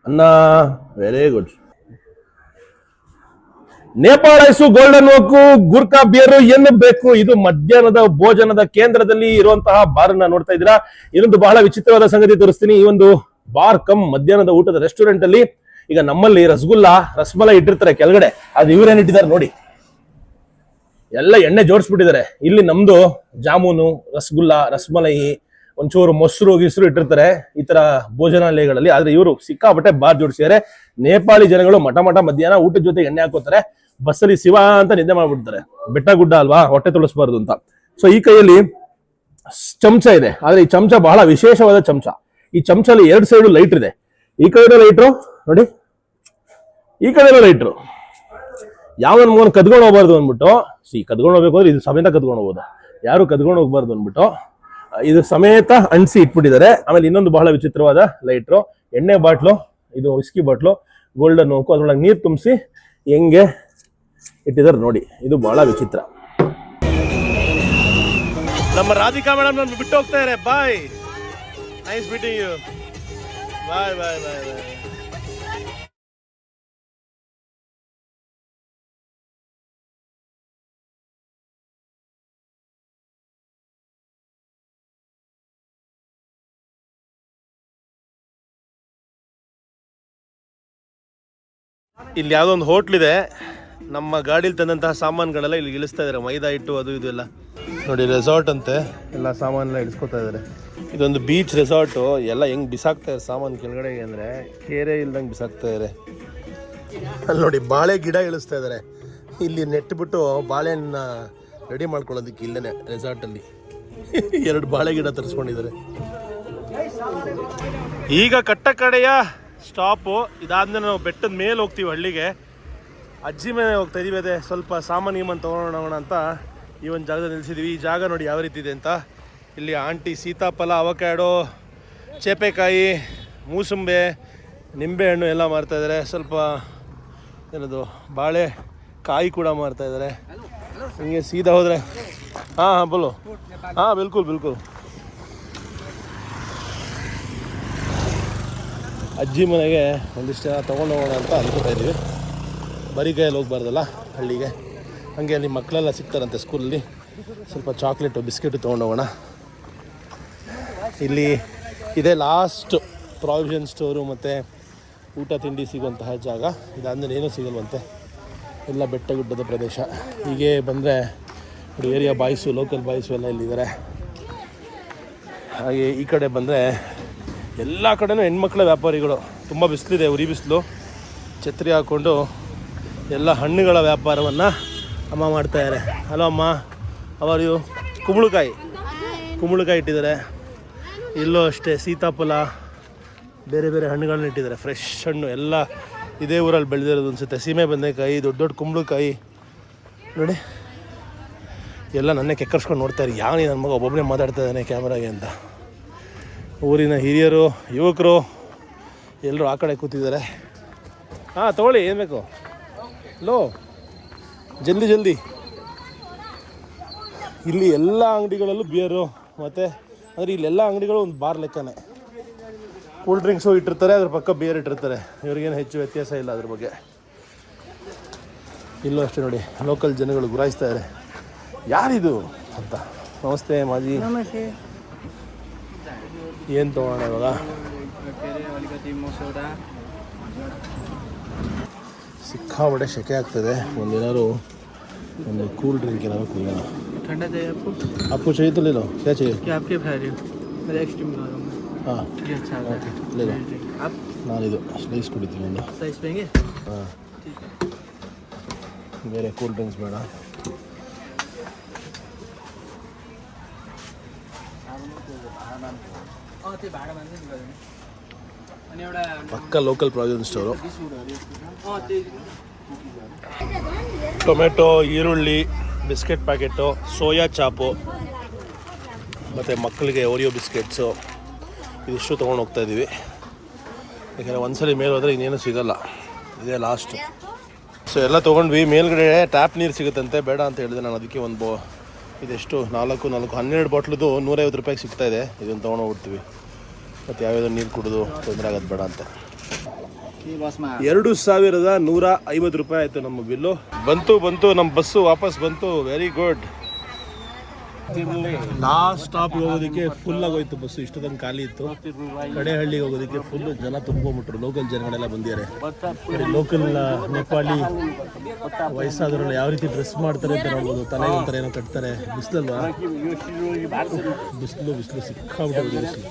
ಅನ್ನ very good. Nepal ice, golden oak, Gurkha beer ಏನು ಬೇಕು. ಇದು ಮಧ್ಯಾಹ್ನದ ಭೋಜನದ ಕೇಂದ್ರದಲ್ಲಿ ಇರುವಂತಹ ಬಾರ್ ನ ನೋಡ್ತಾ ಇದ್ದೀರಾ. ಇನ್ನೊಂದು ಬಹಳ ವಿಚಿತ್ರವಾದ ಸಂಗತಿ ತೋರಿಸ್ತೀನಿ. ಈ ಒಂದು ಬಾರ್ ಕಮ್ ಮಧ್ಯಾಹ್ನದ ಊಟದ ರೆಸ್ಟೋರೆಂಟ್ ಅಲ್ಲಿ ಈಗ ನಮ್ಮಲ್ಲಿ ರಸಗುಲ್ಲಾ, ರಸಮಲೈ ಇಟ್ಟಿರ್ತಾರೆ ಕೆಳಗಡೆ, ಅದು ಇವ್ರೇನ್ ಇಟ್ಟಿದ್ದಾರೆ ನೋಡಿ, ಎಲ್ಲ ಎಣ್ಣೆ ಜೋಡಿಸ್ಬಿಟ್ಟಿದ್ದಾರೆ. ಇಲ್ಲಿ ನಮ್ದು ಜಾಮೂನು, ರಸಗುಲ್ಲಾ, ರಸಮಲೈ, ಒಂಚೂರು ಮೊಸರು ಗಿಸ್ರು ಇಟ್ಟಿರ್ತಾರೆ ಈ ತರ ಭೋಜನಾಲಯಗಳಲ್ಲಿ. ಆದ್ರೆ ಇವರು ಸಿಕ್ಕಾಪಟ್ಟೆ ಬಾರ್ ಜೋಡಿಸಿದ್ದಾರೆ. ನೇಪಾಳಿ ಜನಗಳು ಮಠ ಮಧ್ಯಾಹ್ನ ಊಟದ ಜೊತೆ ಎಣ್ಣೆ ಹಾಕೋತಾರೆ. ಬಸ್ಸಲ್ಲಿ ಶಿವ ಅಂತ ನಿದ್ದೆ ಮಾಡ್ಬಿಡ್ತಾರೆ. ಬೆಟ್ಟ ಗುಡ್ಡ ಅಲ್ವಾ, ಹೊಟ್ಟೆ ತುಳಿಸ್ಬಾರ್ದು ಅಂತ. ಸೊ ಈ ಕೈಯಲ್ಲಿ ಚಮಚ ಇದೆ, ಆದ್ರೆ ಈ ಚಮಚ ಬಹಳ ವಿಶೇಷವಾದ ಚಮಚ. ಈ ಚಮಚಲ್ಲಿ 2 ಸೈಡು ಲೈಟ್ ಇದೆ. ಈ ಕಡೆ ಲೈಟ್ರು ನೋಡಿ, ಈ ಕಡೆ ಲೈಟ್ರು. ಯಾವನ್ ಮಗನ್ ಕದ್ಕೊಂಡು ಹೋಗ್ಬಾರ್ದು ಅಂದ್ಬಿಟ್ಟು, ಕದ್ಕೊಂಡು ಹೋಗ್ಬೇಕು ಅಂದ್ರೆ ಇದು ಸಮೇತ ಕದ್ಕೊಂಡು ಹೋಗ್ಬೋದು, ಯಾರು ಕದ್ಕೊಂಡು ಹೋಗ್ಬಾರ್ದು ಅಂದ್ಬಿಟ್ಟು ಇದು ಸಮೇತ ಅಂಟಿಸಿ ಇಟ್ಬಿಟ್ಟಿದ್ದಾರೆ. ಆಮೇಲೆ ಇನ್ನೊಂದು ಬಹಳ ವಿಚಿತ್ರವಾದ ಲೈಟ್ರು, ಎಣ್ಣೆ ಬಾಟ್ಲು, ಇದು ವಿಸ್ಕಿ ಬಾಟ್ಲು, ಗೋಲ್ಡನ್ ಓಕು, ಅದ್ರೊಳಗೆ ನೀರು ತುಂಬಿಸಿ ಹೆಂಗೆ ಇಟ್ಟಿದ್ದಾರೆ ನೋಡಿ. ಇದು ಬಹಳ ವಿಚಿತ್ರ. ನಮ್ಮ ರಾಧಿಕಾ ಮೇಡಮ್ ನಾನು ಬಿಟ್ಟು ಹೋಗ್ತಾ ಇದ್ದಾರೆ. ಬಾಯ್, ನೈಸ್ ಮೀಟಿಂಗ್ ಯು. ಬಾಯ್ ಬಾಯ್ ಬಾಯ್ ಬಾಯ್. ಇಲ್ಲಿ ಯಾವುದೋ ಒಂದು ಹೋಟ್ಲಿದೆ. ನಮ್ಮ ಗಾಡೀಲಿ ತಂದಂತಹ ಸಾಮಾನುಗಳೆಲ್ಲ ಇಲ್ಲಿ ಇಳಿಸ್ತಾ ಇದ್ದಾರೆ. ಮೈದಾ ಹಿಟ್ಟು ಅದು ಇದು ಎಲ್ಲ ನೋಡಿ. ರೆಸಾರ್ಟ್ ಅಂತೆ, ಎಲ್ಲ ಸಾಮಾನೆಲ್ಲ ಇಳಿಸ್ಕೊತಾ ಇದ್ದಾರೆ. ಇದೊಂದು ಬೀಚ್ ರೆಸಾರ್ಟು. ಎಲ್ಲ ಹೆಂಗೆ ಬಿಸಾಕ್ತಾ ಇದ್ದಾರೆ ಸಾಮಾನು ಕೆಳಗಡೆಗೆ ಅಂದರೆ ಕೇರೆ ಇಲ್ದಂಗೆ ಬಿಸಾಕ್ತಾ ಇದ್ದಾರೆ. ಅಲ್ಲಿ ನೋಡಿ ಬಾಳೆ ಗಿಡ ಇಳಿಸ್ತಾ ಇದ್ದಾರೆ. ಇಲ್ಲಿ ನೆಟ್ಬಿಟ್ಟು ಬಾಳೆಹಣ್ಣ ರೆಡಿ ಮಾಡ್ಕೊಳ್ಳೋದಕ್ಕೆ ಇಲ್ಲೇ ರೆಸಾರ್ಟಲ್ಲಿ 2 ಬಾಳೆ ಗಿಡ ತರಿಸ್ಕೊಂಡಿದ್ದಾರೆ. ಈಗ ಕಟ್ಟ ಕಡೆಯ ಸ್ಟಾಪು. ಇದಾದ್ಮೇಲೆ ನಾವು ಬೆಟ್ಟದ ಮೇಲೆ ಹೋಗ್ತೀವಿ ಹಳ್ಳಿಗೆ. ಅಜ್ಜಿ ಮೇಲೆ ಹೋಗ್ತಾ ಇದೀವಿ. ಅದೇ ಸ್ವಲ್ಪ ಸಾಮಾನು ತೊಗೊಳೋಣ ಅಂತ ಈ ಒಂದು ಜಾಗದಲ್ಲಿ ನಿಲ್ಲಿಸಿದ್ದೀವಿ. ಈ ಜಾಗ ನೋಡಿ ಯಾವ ರೀತಿ ಇದೆ ಅಂತ. ಇಲ್ಲಿ ಆಂಟಿ ಸೀತಾಫಲ, ಅವಕ್ಯಾಡೋ, ಚೇಪೆಕಾಯಿ, ಮೂಸಂಬೆ, ನಿಂಬೆಹಣ್ಣು ಎಲ್ಲ ಮಾರ್ತಾಯಿದ್ದಾರೆ. ಸ್ವಲ್ಪ ಏನದು ಬಾಳೆ ಕಾಯಿ ಕೂಡ ಮಾರ್ತಾಯಿದ್ದಾರೆ. ಹಿಂಗೆ ಸೀದಾ ಹೋದರೆ ಹಾಂ ಬೋಲು, ಹಾಂ ಬಿಲ್ಕುಲ್. ಅಜ್ಜಿ ಮನೆಗೆ ಒಂದಿಷ್ಟು ಜನ ತೊಗೊಂಡು ಹೋಗೋಣ ಅಂತ ಅನ್ಕೋತಾ ಇದ್ದೀವಿ. ಬರೀ ಕೈಯಲ್ಲಿ ಹೋಗ್ಬಾರ್ದಲ್ಲ ಹಳ್ಳಿಗೆ. ಹಾಗೆ ಅಲ್ಲಿ ಮಕ್ಕಳೆಲ್ಲ ಸಿಗ್ತಾರಂತೆ ಸ್ಕೂಲಲ್ಲಿ. ಸ್ವಲ್ಪ ಚಾಕ್ಲೇಟು, ಬಿಸ್ಕೆಟು ತೊಗೊಂಡು ಹೋಗೋಣ. ಇಲ್ಲಿ ಇದೇ ಲಾಸ್ಟ್ ಪ್ರಾವಿಷನ್ ಸ್ಟೋರು ಮತ್ತು ಊಟ ತಿಂಡಿ ಸಿಗುವಂತಹ ಜಾಗ. ಇದಾದ್ಮೇಲೆ ಏನೂ ಸಿಗಲ್ವಂತೆ. ಎಲ್ಲ ಬೆಟ್ಟ ಗುಡ್ಡದ ಪ್ರದೇಶ. ಹೀಗೆ ಬಂದರೆ ಏರಿಯಾ ಬಾಯ್ಸು, ಲೋಕಲ್ ಬಾಯ್ಸು ಎಲ್ಲ ಇಲ್ಲಿದ್ದಾರೆ. ಹಾಗೆ ಈ ಕಡೆ ಬಂದರೆ ಎಲ್ಲ ಕಡೆನೂ ಹೆಣ್ಮಕ್ಳ ವ್ಯಾಪಾರಿಗಳು. ತುಂಬ ಬಿಸಿಲಿದೆ, ಉರಿ ಬಿಸಿಲು. ಛತ್ರಿ ಹಾಕ್ಕೊಂಡು ಎಲ್ಲ ಹಣ್ಣುಗಳ ವ್ಯಾಪಾರವನ್ನು ಅಮ್ಮ ಮಾಡ್ತಾಯಿದ್ದಾರೆ. ಹಲೋ ಅಮ್ಮ, ಅವರು ಕುಂಬಳಕಾಯಿ ಇಟ್ಟಿದ್ದಾರೆ. ಇಲ್ಲೂ ಅಷ್ಟೇ ಸೀತಾಫಲ, ಬೇರೆ ಬೇರೆ ಹಣ್ಣುಗಳನ್ನ ಇಟ್ಟಿದ್ದಾರೆ. ಫ್ರೆಶ್ ಹಣ್ಣು ಎಲ್ಲ ಇದೇ ಊರಲ್ಲಿ ಬೆಳೆದಿರೋದು ಅನಿಸುತ್ತೆ. ಸೀಮೆ ಬದನೆಕಾಯಿ, ದೊಡ್ಡ ಕುಂಬಳಕಾಯಿ ನೋಡಿ. ಎಲ್ಲ ನನ್ನೇ ಕೆಕ್ಕರ್ಸ್ಕೊಂಡು ನೋಡ್ತಾರೆ. ಯಾವ ನನ್ನ ಮಗ ಒಬ್ಬೊಬ್ಬನೇ ಮಾತಾಡ್ತಾ ಇದ್ದಾನೆ ಕ್ಯಾಮ್ರಾಗೆ ಅಂತ. ಊರಿನ ಹಿರಿಯರು, ಯುವಕರು ಎಲ್ಲರೂ ಆ ಕಡೆ ಕೂತಿದ್ದಾರೆ. ಹಾಂ ತೊಗೊಳ್ಳಿ, ಏನು ಬೇಕು ಲೋ, ಜಲ್ದಿ. ಇಲ್ಲಿ ಎಲ್ಲ ಅಂಗಡಿಗಳಲ್ಲೂ ಬಿಯರು ಮತ್ತು ಅಂದರೆ ಇಲ್ಲೆಲ್ಲ ಅಂಗಡಿಗಳು ಒಂದು ಬಾರ್ ಲೆಕ್ಕನೇ. ಕೂಲ್ ಡ್ರಿಂಕ್ಸು ಇಟ್ಟಿರ್ತಾರೆ, ಅದ್ರ ಪಕ್ಕ ಬಿಯರ್ ಇಟ್ಟಿರ್ತಾರೆ. ಇವ್ರಿಗೇನು ಹೆಚ್ಚು ವ್ಯತ್ಯಾಸ ಇಲ್ಲ ಅದ್ರ ಬಗ್ಗೆ. ಇಲ್ಲೂ ಅಷ್ಟೇ ನೋಡಿ, ಲೋಕಲ್ ಜನಗಳು ಗುರಾಯಿಸ್ತಾ ಇದ್ದಾರೆ ಯಾರಿದು ಅಂತ. ನಮಸ್ತೆ ಮಾಜಿ, ಏನು ತೊಗೊಳ್ಳೋಣ ಇವಾಗ? ಸಿಕ್ಕಾಬಟ್ಟೆ ಶೆಕೆ ಆಗ್ತದೆ. ಒಂದೇನಾದ್ರು ಒಂದು ಕೂಲ್ ಡ್ರಿಂಕ್ ಏನಾದ್ರು ಕುಡಿಯೋಣ. ठंडा चाहिए आपको चाहिए तो ले लो. क्या चाहिए? क्या आपके खा रहे हो? मैं एक्सट्रीम खा रहा हूँ. हाँ ये अच्छा है. ओके ले लो. आप ನಾನು ಇದು ಸ್ಲೈಸ್ ಕುಡಿತೀನಿ ಒಂದು. साइज पेंगे? ಹಾಂ, ठीक है. ಬೇರೆ ಕೂಲ್ ಡ್ರಿಂಕ್ಸ್ ಬೇಡ. ಪಕ್ಕ ಲೋಕಲ್ ಪ್ರಾವಿಷನ್ ಸ್ಟೋರು. ಟೊಮೆಟೊ, ಈರುಳ್ಳಿ, ಬಿಸ್ಕೆಟ್ ಪ್ಯಾಕೆಟು, ಸೋಯಾ ಚಾಪು ಮತ್ತು ಮಕ್ಕಳಿಗೆ ಓರಿಯೋ ಬಿಸ್ಕೆಟ್ಸು ಇದಿಷ್ಟು ತೊಗೊಂಡು ಹೋಗ್ತಾ ಇದ್ದೀವಿ. ಯಾಕೆಂದರೆ ಒಂದ್ಸಲಿ ಮೇಲೆ ಹೋದರೆ ಇನ್ನೇನು ಸಿಗೋಲ್ಲ, ಇದೇ ಲಾಸ್ಟು. ಸೊ ಎಲ್ಲ ತೊಗೊಂಡ್ವಿ. ಮೇಲ್ಗಡೆ ಟ್ಯಾಪ್ ನೀರು ಸಿಗುತ್ತಂತೆ, ಬೇಡ ಅಂತ ಹೇಳಿದೆ ನಾನು. ಅದಕ್ಕೆ ಒಂದು ಇದೆಷ್ಟು 12 ಬಾಟ್ಲದು 150 ರೂಪಾಯಿಗೆ ಸಿಗ್ತಾಯಿದೆ. ಇದನ್ನು ತೊಗೊಂಡೋಗ್ಬಿಡ್ತೀವಿ. ಮತ್ತು ಯಾವ್ಯಾವ ನೀರು ಕುಡಿದು ತೊಂದರೆ ಆಗೋದು ಬೇಡ ಅಂತ. 2150 ರೂಪಾಯಿ ಆಯ್ತು ನಮ್ಮ ಬಿಲ್ಲು. ಬಂತು ನಮ್ಮ ಬಸ್ಸು ವಾಪಸ್ ಬಂತು. Very good. ಲಾಸ್ಟ್ ಸ್ಟಾಪ್ ಹೋಗೋದಕ್ಕೆ ಫುಲ್ ಆಗೋಯ್ತು ಬಸ್ಸು. ಇಷ್ಟೊಂದು ಖಾಲಿ ಇತ್ತು. ಕಡೆಹಳ್ಳಿಗೆ ಹೋಗೋದಕ್ಕೆ ಫುಲ್ ಜನ ತುಂಬ್ಕೊಂಡ್ಬಿಟ್ರು. ಲೋಕಲ್ ಜನಗಳೆಲ್ಲ ಬಂದಿದ್ದಾರೆ. ಲೋಕಲ್ ನೇಪಾಳಿ ವಯಸ್ಸಾದವರೆಲ್ಲ ಯಾವ ರೀತಿ ಡ್ರೆಸ್ ಮಾಡ್ತಾರೆ ಅಂತ ನೋಡ್ಬೋದು. ತಲೆಗೆ ಒಂಥರ ಏನೋ ಕಟ್ತಾರೆ. ಬಿಸಿಲಲ್ವಾ, ಬಿಸಿಲು ಸಿಕ್ಕಾಬಿಟ್ಟು ಬಿಸಿಲು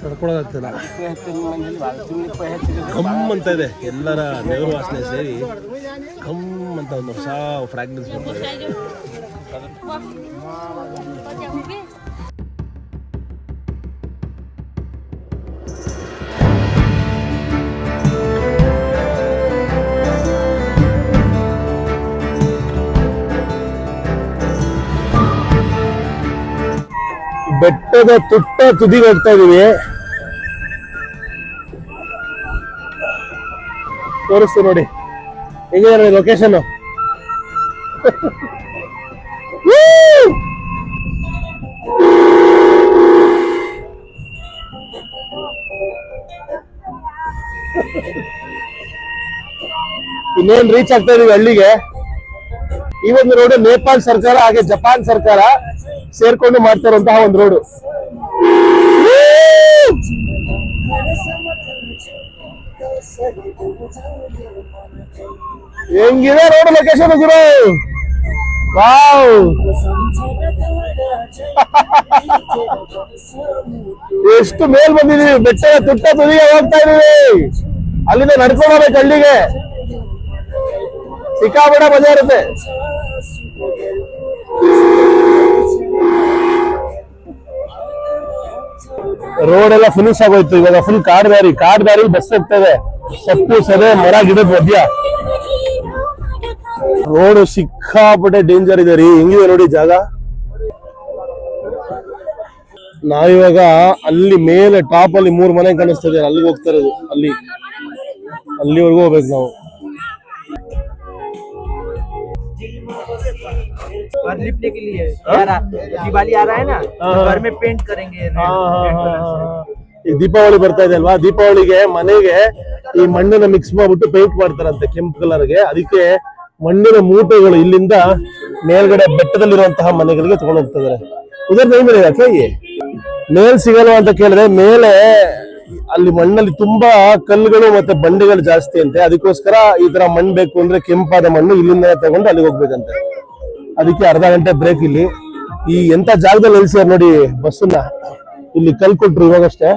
ತಡ್ಕೊಳೋದಾಗ್ತದೆ. ಘಮ್ ಅಂತ ಇದೆ. ಎಲ್ಲರ ನೆವರು ವಾಸನೆ ಸೇರಿ ಘಮ್ ಅಂತ ಒಂದು ಹೊಸ ಫ್ರಾಗ್ರೆನ್ಸ್ ಬರ್ತದೆ. ಬೆಟ್ಟದ ತುದಿಗೆ ಹೋಗ್ತಾ ಇದೀವಿ. ತೋರಿಸ್ತು ನೋಡಿ ಹೇಗಿದೆ ಲೊಕೇಶನ್. ಇನ್ನೇನ್ ರೀಚ್ ಆಗ್ತಾ ಇದೀವಿ ಹಳ್ಳಿಗೆ. ಈ ಒಂದು ರೋಡ್ ನೇಪಾಳ ಸರ್ಕಾರ ಹಾಗೆ ಜಪಾನ್ ಸರ್ಕಾರ ಸೇರ್ಕೊಂಡು ಮಾಡ್ತಾ ಇರುವಂತಹ ಒಂದು ರೋಡು. ಹೆಂಗಿದೆ ರೋಡ್ ಲೊಕೇಶನ್ ಗುರು. ವಾವ್, ಎಷ್ಟು ಮೇಲ್ ಬಂದಿದೀವಿ. ಬೆಟ್ಟದ ತುದಿಗೆ ಹೋಗ್ತಾ ಇದೀವಿ. ಅಲ್ಲಿಂದ ನಡ್ಕೊಂಡು ಹೋಗ್ಬೇಕು ಹಳ್ಳಿಗೆ. ಸಿಕ್ಕಾಪಡ ಮಜಾ ಇರುತ್ತೆ. ರೋಡ್ ಎಲ್ಲ ಫಿನಿಶ್ ಆಗೋಯ್ತು. ಇವಾಗ ಫುಲ್ ಕಾಡ್ ದಾರಿ ಬಸ್ ಹೋಗ್ತದೆ. ಸೊಪ್ಪು ಸದೆ ಮರ ಗಿಡದ ಮಧ್ಯ. ರೋಡ್ ಸಿಕ್ಕಾಪಟ್ಟೆ ಡೇಂಜರ್ ಇದೆ ರೀ. ಹೆಂಗಿದೆ ನೋಡಿ ಜಾಗ. ನಾವಿವಾಗ ಅಲ್ಲಿ ಮೇಲೆ ಟಾಪ್ ಅಲ್ಲಿ 3 ಮನೆ ಕಾಣಿಸ್ತದೆ. ಅಲ್ಲಿಗೆ ಹೋಗ್ತಾ ಇರೋದು. ಅಲ್ಲಿವರೆಗೂ ಹೋಗ್ಬೇಕು ನಾವು. और लिपने के लिए दिवाली आ रहा है ना, घर में पेंट करेंगे। ಈಗ ದೀಪಾವಳಿ ಬರ್ತಾ ಇದೆ ಅಲ್ವಾ. ದೀಪಾವಳಿಗೆ ಮನೆಗೆ ಈ ಮಣ್ಣನ್ನ ಮಿಕ್ಸ್ ಮಾಡ್ಬಿಟ್ಟು ಪೇಂಟ್ ಮಾಡ್ತಾರಂತೆ ಕೆಂಪು ಕಲರ್ಗೆ. ಅದಕ್ಕೆ ಮಣ್ಣಿನ ಮೂಟೆಗಳು ಇಲ್ಲಿಂದ ಮೇಲ್ಗಡೆ ಬೆಟ್ಟದಲ್ಲಿರುವಂತಹ ಮನೆಗಳಿಗೆ ತಗೊಂಡು ಹೋಗ್ತಿದ್ದಾರೆ. ಇದರ ಮೇಲೆ ಯಾಕೆ ಮೇಲ್ ಸಿಗಲ್ವಾ ಅಂತ ಕೇಳಿದ್ರೆ, ಮೇಲೆ ಅಲ್ಲಿ ಮಣ್ಣಲ್ಲಿ ತುಂಬಾ ಕಲ್ಲುಗಳು ಮತ್ತೆ ಬಂಡೆಗಳು ಜಾಸ್ತಿ ಅಂತೆ. ಅದಕ್ಕೋಸ್ಕರ ಈ ತರ ಮಣ್ಣು ಬೇಕು ಅಂದ್ರೆ ಕೆಂಪಾದ ಮಣ್ಣು ಇಲ್ಲಿಂದ ತಗೊಂಡು ಅಲ್ಲಿಗೆ ಹೋಗ್ಬೇಕಂತೆ. ಅದಕ್ಕೆ ಅರ್ಧ ಗಂಟೆ ಬ್ರೇಕ್. ಇಲ್ಲಿ ಈ ಎಂತ ಜಾಗದಲ್ಲಿ ನಿಲ್ಸಿದಾರೆ ನೋಡಿ ಬಸ್ಸನ್ನ. ಇಲ್ಲಿ ಕಲ್ ಕೊಟ್ರು ಇವಾಗಷ್ಟೇ.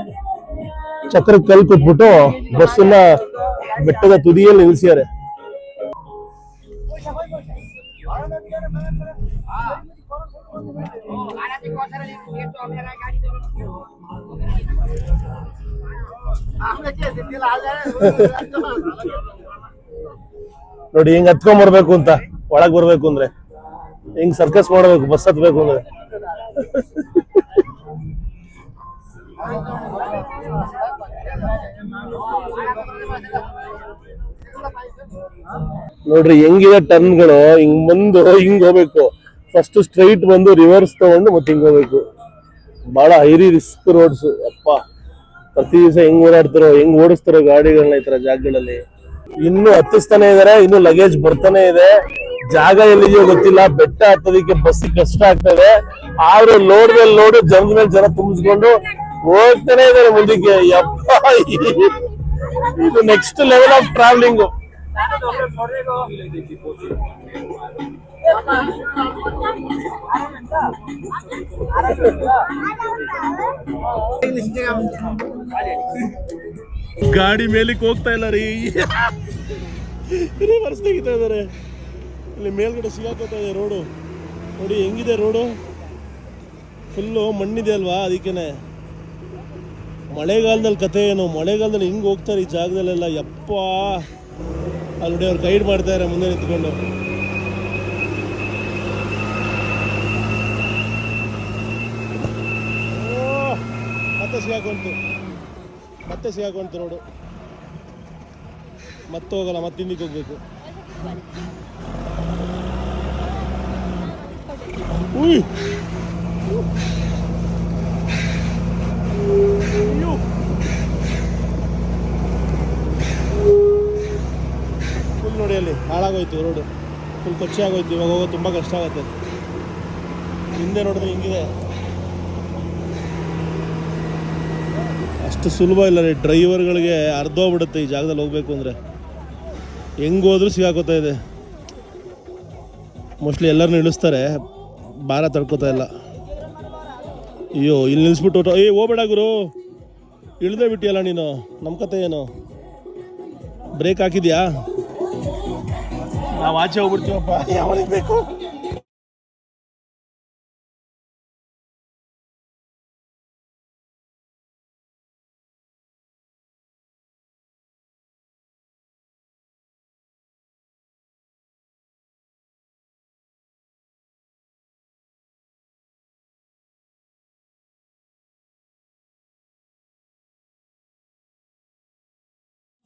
ಚಕ್ರಕ್ಕೆ ಕಲ್ ಕೊಟ್ಬಿಟ್ಟು ಬಸ್ಸನ್ನ ಬೆಟ್ಟದ ತುದಿಯಲ್ಲಿ ನಿಲ್ಸಿದ್ದಾರೆ. ನೋಡಿ ಹೆಂಗ್ ಹತ್ಕೊಂಡ್ ಬರ್ಬೇಕು ಅಂತ. ಒಳಗ್ ಬರ್ಬೇಕು ಅಂದ್ರೆ ಹೆಂಗ್ ಸರ್ಕಸ್ ಮಾಡ್ಬೇಕು ಬಸ್ ಹತ್ಬೇಕು ಅಂದ್ರೆ. ನೋಡ್ರಿ ಹೆಂಗಿದೆ ಟರ್ನ್ಗಳು. ಹಿಂಗ್ ಬಂದು ಹಿಂಗ್ ಹೋಗ್ಬೇಕು. ಫಸ್ಟ್ ಸ್ಟ್ರೈಟ್ ಬಂದು ರಿವರ್ಸ್ ತಗೊಂಡು ಮತ್ತೆ ಹಿಂಗ್ ಹೋಗ್ಬೇಕು. ಬಹಳ ಹೈರಿ ರಿಸ್ಕ್ ರೋಡ್ಸ್. ಅಪ್ಪ, ಪ್ರತಿ ದಿವಸ ಹೆಂಗ್ ಓಡಾಡ್ತಾರೋ, ಹೆಂಗ್ ಓಡಿಸ್ತಾರೋ ಗಾಡಿಗಳನ್ನ ಈ ತರ ಜಾಗಗಳಲ್ಲಿ. ಇನ್ನು ಹತ್ತಿಸ್ತಾನೆ ಇದಾರೆ. ಇನ್ನು ಲಗೇಜ್ ಬರ್ತಾನೆ ಇದೆ. ಜಾಗ ಎಲ್ಲಿದೆಯೋ ಗೊತ್ತಿಲ್ಲ. ಬೆಟ್ಟ ಹತ್ತೋದಿಕ್ಕೆ ಬಸ್ ಕಷ್ಟ ಆಗ್ತದೆ. ಆದ್ರೂ ಲೋಡ್ ಮೇಲೆ ಲೋಡ್, ಜನದ ಮೇಲೆ ಜನ ತುಂಬಿಸ್ಕೊಂಡು ಹೋಗ್ತಾನೆ ಇದಾರೆ ಮುಂದಕ್ಕೆ. ಯಪ್ಪ, ಇದು ನೆಕ್ಸ್ಟ್ ಲೆವೆಲ್ ಆಫ್ ಟ್ರಾವೆಲಿಂಗ್. ಗಾಡಿ ಮೇಲಕ್ಕೆ ಹೋಗ್ತಾ ಇಲ್ಲ ರೀ. ರಿವರ್ಸ್ ತೆಗಿತಾ ಇದಾರೆ. ಇಲ್ಲಿ ಮೇಲ್ಗಡೆ ಸಿಗಾಕೋತಾ ಇದೆ ರೋಡು. ನೋಡಿ ಹೆಂಗಿದೆ ರೋಡು. ಫುಲ್ಲು ಮಣ್ಣಿದೆ ಅಲ್ವಾ. ಅದಕ್ಕೇನೆ ಮಳೆಗಾಲದಲ್ಲಿ ಕತೆ ಏನು. ಮಳೆಗಾಲದಲ್ಲಿ ಹಿಂಗೆ ಹೋಗ್ತಾರೆ ಈ ಜಾಗದಲ್ಲೆಲ್ಲ. ಯಪ್ಪ, ಅಲ್ಲಿ ನೋಡಿ ಅವ್ರು ಗೈಡ್ ಮಾಡ್ತಾ ಇದ್ದಾರೆ ಮುಂದೆ ನಿಂತ್ಕೊಂಡು. ಮತ್ತೆ ಸಿಗಾಕೊಂತು ರೋಡು. ಮತ್ತೆ ಹೋಗಲ್ಲ, ಮತ್ತೆ ಹಿಂದಿಗೆ ಹೋಗ್ಬೇಕು. ನೋಡಿ ಅಲ್ಲಿ ಹಾಳಾಗೋಯ್ತು ರೋಡು, ಫುಲ್ ಕೊಚ್ಚೆ ಆಗೋಯ್ತು. ಇವಾಗ ಹೋಗೋದು ತುಂಬ ಕಷ್ಟ ಆಗುತ್ತೆ. ಹಿಂದೆ ನೋಡಿದ್ರೆ ಹಿಂಗಿದೆ. ಅಷ್ಟು ಸುಲಭ ಇಲ್ಲ ರೀ ಡ್ರೈವರ್ಗಳಿಗೆ. ಅರ್ಧೋಗ್ಬಿಡುತ್ತೆ ಈ ಜಾಗದಲ್ಲಿ ಹೋಗ್ಬೇಕು ಅಂದರೆ. ಹೆಂಗೋದ್ರೂ ಸಿಗಾಕೋತಾ ಇದೆ. ಮೋಸ್ಟ್ಲಿ ಎಲ್ಲರನ್ನೂ ಇಳಿಸ್ತಾರೆ, ಭಾರ ತಡ್ಕೋತಾ ಇಲ್ಲ. ಅಯ್ಯೋ ಇಲ್ಲಿ ನಿಲ್ಲಿಸ್ಬಿಟ್ಟು ಹೋಗ್ಬೇಡ ಗುರು, ಇಳ್ದೇ ಬಿಟ್ಟಿಯಲ್ಲ ನೀನು. ನಮ್ಮ ಕತೆ ಏನು? ಬ್ರೇಕ್ ಹಾಕಿದ್ಯಾ? ನಾವು ಆಚೆ ಹೋಗ್ಬಿಡ್ತೀವಪ್ಪ, ಯಾವನಿಗೆ ಬೇಕು.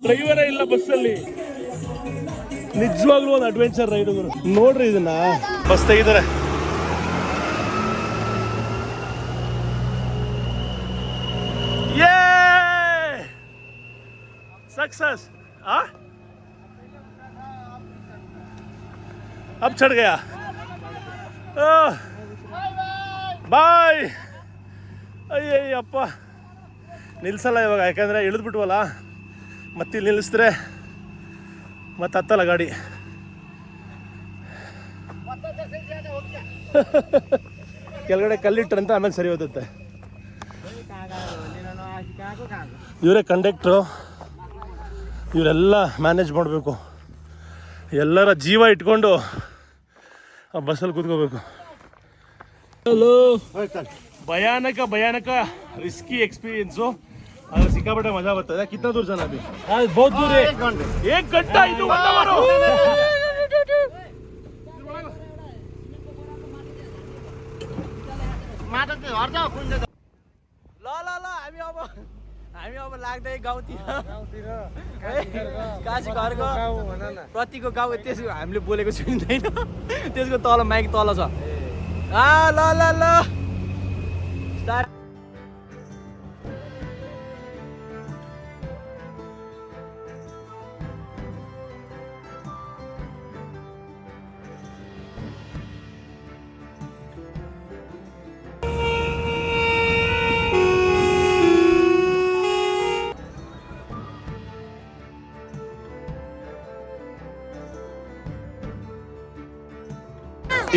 ಡ್ರೈವರೇ ಇಲ್ಲ ಬಸ್ಸಲ್ಲಿ. ನಿಜವಾಗ್ಲೂ ಒಂದು ಅಡ್ವೆಂಚರ್ ರೈಡ್ ನೋಡ್ರಿ. ಇದನ್ನ ಬಸ್ ತೆಗಿತಾರೆ. सक्सेस अब चढ़ गया. ಬಾಯ್. ಅಯ್ಯಯ್ಯಪ್ಪ ನಿಲ್ಸಲ್ಲ ಇವಾಗ, ಯಾಕಂದರೆ ಇಳಿದ್ಬಿಟ್ವಲ್ಲ. ಮತ್ತೆ ಇಲ್ಲಿ ನಿಲ್ಲಿಸಿದ್ರೆ ಮತ್ತೆ ಹತ್ತಲ್ಲ ಗಾಡಿ. ಕೆಳಗಡೆ ಕಲ್ಲಿಟ್ರಂತ ಆಮೇಲೆ ಸರಿ ಹೋಗುತ್ತೆ. ಇವರೇ ಕಂಡಕ್ಟ್ರು, ಇವರೆಲ್ಲ ಮ್ಯಾನೇಜ್ ಮಾಡಬೇಕು. ಎಲ್ಲರ ಜೀವ ಇಟ್ಕೊಂಡು ಆ ಬಸ್ಸಲ್ಲಿ ಕೂತ್ಕೋಬೇಕು. ಹಲೋ, ಭಯಾನಕ ರಿಸ್ಕಿ ಎಕ್ಸ್ಪೀರಿಯನ್ಸು. अगर सिक्कापट्टे मजा बता है. कितना दूर जाना अभी? आज बहुत दूर है. 1 घंटा ಇದು 1 ಅವರ್. माटते हर्जा कुन ल हामी अब लाग्दै गाउँतिर काशी घरको प्रतिको गाउँ. त्यसको हामीले बोलेको सुनिँदैन. त्यसको तल माइक तल छ. ल स्टार्ट.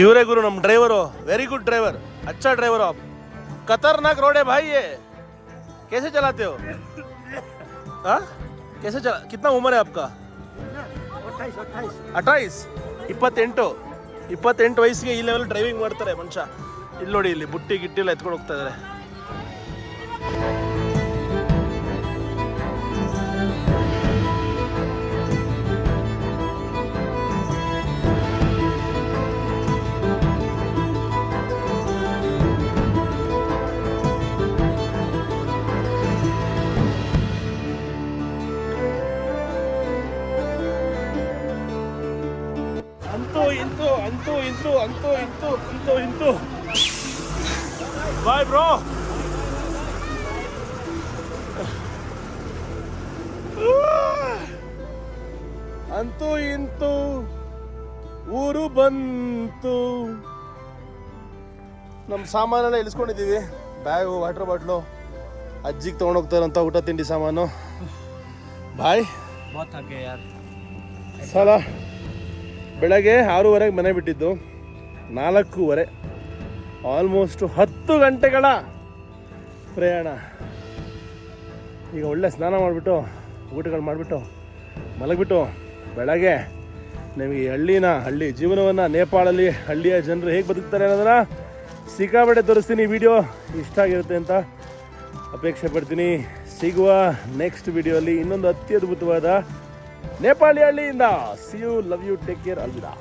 ಇವರೇ ಗುರು ನಮ್ಮ ಡ್ರೈವರು. ವೆರಿ गुड ड्राइवर, अच्छा ड्राइवर आप. खतरनाक रोड है भाई ये. कैसे चलाते हो? हाँ कैसे चला? कितना उम्र है आपका? 28. 28 ವಯಸ್ಸಿಗೆ ಈ ಲೆವೆಲ್ ಡ್ರೈವಿಂಗ್ ಮಾಡ್ತಾರೆ ಮನುಷ್ಯ. ಇಲ್ಲಿ ನೋಡಿ, ಇಲ್ಲಿ ಬುಟ್ಟಿ ಗಿಟ್ಟಿ ಎಲ್ಲ ಎತ್ಕೊಂಡು ಹೋಗ್ತಾ ಇದ್ದಾರೆ. ಅಂತೂ ಬಾಯ್ ಬ್ರೋ. ಅಂತೂ ಇಂತೂ ಊರು ಬಂತು. ನಮ್ಮ ಸಾಮಾನೆಲ್ಲ ಇಳಿಸ್ಕೊಂಡಿದ್ದೀವಿ. ಬ್ಯಾಗು, ವಾಟರ್ ಬಾಟ್ಲು, ಅಜ್ಜಿಗೆ ತೊಗೊಂಡೋಗ್ತಾರಂತ ಊಟ ತಿಂಡಿ ಸಾಮಾನು. ಬಾಯ್ ಸಲ ಬೆಳಗ್ಗೆ 6:30 ಮನೆ ಬಿಟ್ಟಿದ್ದು, 4:15 ಆಲ್ಮೋಸ್ಟ್ 10 ಗಂಟೆಗಳ ಪ್ರಯಾಣ. ಈಗ ಒಳ್ಳೆ ಸ್ನಾನ ಮಾಡಿಬಿಟ್ಟು ಊಟಗಳು ಮಾಡಿಬಿಟ್ಟು ಮಲಗಿಬಿಟ್ಟು ಬೆಳಗ್ಗೆ ನಿಮಗೆ ಹಳ್ಳಿ ಜೀವನವನ್ನು, ನೇಪಾಳಲ್ಲಿ ಹಳ್ಳಿಯ ಜನರು ಹೇಗೆ ಬದುಕ್ತಾರೆ ಅನ್ನೋದನ್ನು ಸಿಕ್ಕಾಪಟ್ಟೆ ತೋರಿಸ್ತೀನಿ. ವಿಡಿಯೋ ಇಷ್ಟ ಆಗಿರುತ್ತೆ ಅಂತ ಅಪೇಕ್ಷೆ ಪಡ್ತೀನಿ. ಸಿಗುವ ನೆಕ್ಸ್ಟ್ ವಿಡಿಯೋಲ್ಲಿ ಇನ್ನೊಂದು ಅತ್ಯದ್ಭುತವಾದ ನೇಪಾಳಿ ಹಳ್ಳಿಯಿಂದ. See you, love you, take care, ಅಲ್ವಿದಾ.